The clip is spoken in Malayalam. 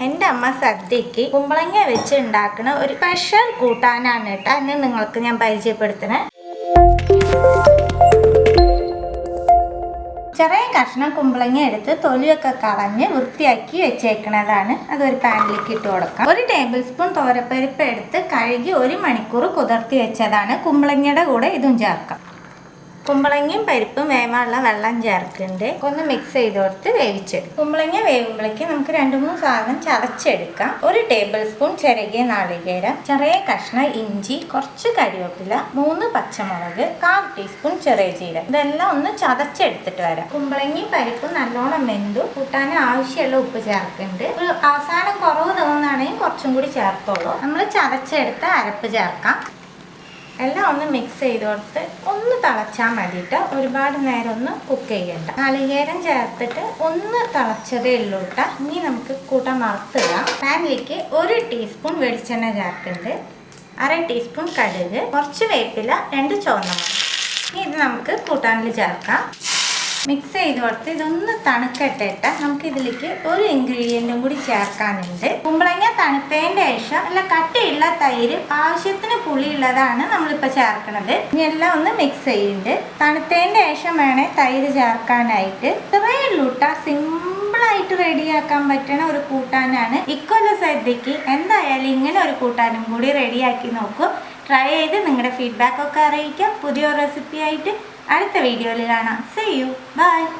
എൻ്റെ അമ്മ സദ്യക്ക് കുമ്പളങ്ങ വെച്ച് ഉണ്ടാക്കുന്ന ഒരു സ്പെഷ്യൽ കൂട്ടാനാണ് കേട്ടോ ഇന്ന് നിങ്ങൾക്ക് ഞാൻ പരിചയപ്പെടുത്തണേ. ചെറിയ കഷ്ണം കുമ്പളങ്ങ എടുത്ത് തൊലിയൊക്കെ കളഞ്ഞ് വൃത്തിയാക്കി വെച്ചേക്കുന്നതാണ്. അതൊരു പാനിലേക്ക് ഇട്ട് കൊടുക്കാം. 1 ടേബിൾ സ്പൂൺ തോരപ്പരിപ്പ് എടുത്ത് കഴുകി 1 മണിക്കൂർ കുതിർത്തി വെച്ചതാണ്. കുമ്പളങ്ങയുടെ കൂടെ ഇതും ചേർക്കാം. കുമ്പളങ്ങയും പരിപ്പും വേവാനുള്ള വെള്ളം ചേർക്കുന്നുണ്ട്. ഒന്ന് മിക്സ് ചെയ്ത് കൊടുത്ത് വേവിച്ചെടുക്കും. കുമ്പളങ്ങ വേവുമ്പോഴേക്ക് നമുക്ക് 2-3 സാധനം ചതച്ചെടുക്കാം. 1 ടേബിൾ സ്പൂൺ ചിരകിയ നാളികേരം, ചെറിയ കഷ്ണം ഇഞ്ചി, കുറച്ച് കരിവേപ്പില, 3 പച്ചമുളക്, 1/4 ടീസ്പൂൺ ചെറിയ ജീരകം. ഇതെല്ലാം ഒന്ന് ചതച്ചെടുത്തിട്ട് വരാം. കുമ്പളങ്ങയും പരിപ്പും നല്ലോണം വെന്തു. കൂട്ടാൻ ആവശ്യമുള്ള ഉപ്പ് ചേർക്കുന്നുണ്ട്. ഒരു അവസാനം കുറവ് തോന്നുകയാണെങ്കിൽ കുറച്ചും കൂടി ചേർത്തോളൂ. നമ്മൾ ചതച്ചെടുത്ത് അരപ്പ് ചേർക്കാം. എല്ലാം ഒന്ന് മിക്സ് ചെയ്ത് കൊടുത്ത് ഒന്ന് തിളച്ചാൽ മതിയിട്ട് ഒരുപാട് നേരം ഒന്ന് കുക്ക് ചെയ്യണ്ട. നാളികേരം ചേർത്തിട്ട് ഒന്ന് തിളച്ചതേ ഉള്ളൂ കേട്ടോ. ഇനി നമുക്ക് കൂട്ടാൻ വറുത്തിടാം. പാനിലേക്ക് 1 ടീസ്പൂൺ വെളിച്ചെണ്ണ ചേർക്കുന്നുണ്ട്, 1/2 ടീസ്പൂൺ കടുക്, കുറച്ച് വേപ്പില, 2 ചുവന്ന മുളക്. ഇനി ഇത് നമുക്ക് കൂട്ടാനിൽ ചേർക്കാം. മിക്സ് ചെയ്ത് കൊടുത്ത് ഇതൊന്ന് തണുക്കട്ടെ. നമുക്ക് ഇതിലേക്ക് ഒരു ഇൻഗ്രീഡിയൻറ്റും കൂടി ചേർക്കാനുണ്ട്. കുമ്പളങ്ങ തണുത്തതിൻ്റെ ശേഷം നല്ല കട്ടിയുള്ള തൈര്, ആവശ്യത്തിന് പുളിയുള്ളതാണ് നമ്മളിപ്പോൾ ചേർക്കുന്നത്. ഇനി എല്ലാം ഒന്ന് മിക്സ് ചെയ്യുന്നുണ്ട്. തണുത്തതിൻ്റെ ശേഷം വേണേ തൈര് ചേർക്കാനായിട്ട്. ഇത്രയേ ഉള്ളൂ കേട്ടോ. സിമ്പിളായിട്ട് റെഡിയാക്കാൻ പറ്റുന്ന ഒരു കൂട്ടാനാണ്. ഇക്കൊല്ല സദ്യക്ക് എന്തായാലും ഇങ്ങനെ ഒരു കൂട്ടാനും കൂടി റെഡിയാക്കി നോക്കൂ. ട്രൈ ചെയ്ത് നിങ്ങളുടെ ഫീഡ്ബാക്കൊക്കെ അറിയിക്കാം. പുതിയൊരു റെസിപ്പി ആയിട്ട് അടുത്ത വീഡിയോയിൽ കാണാം. See you. Bye.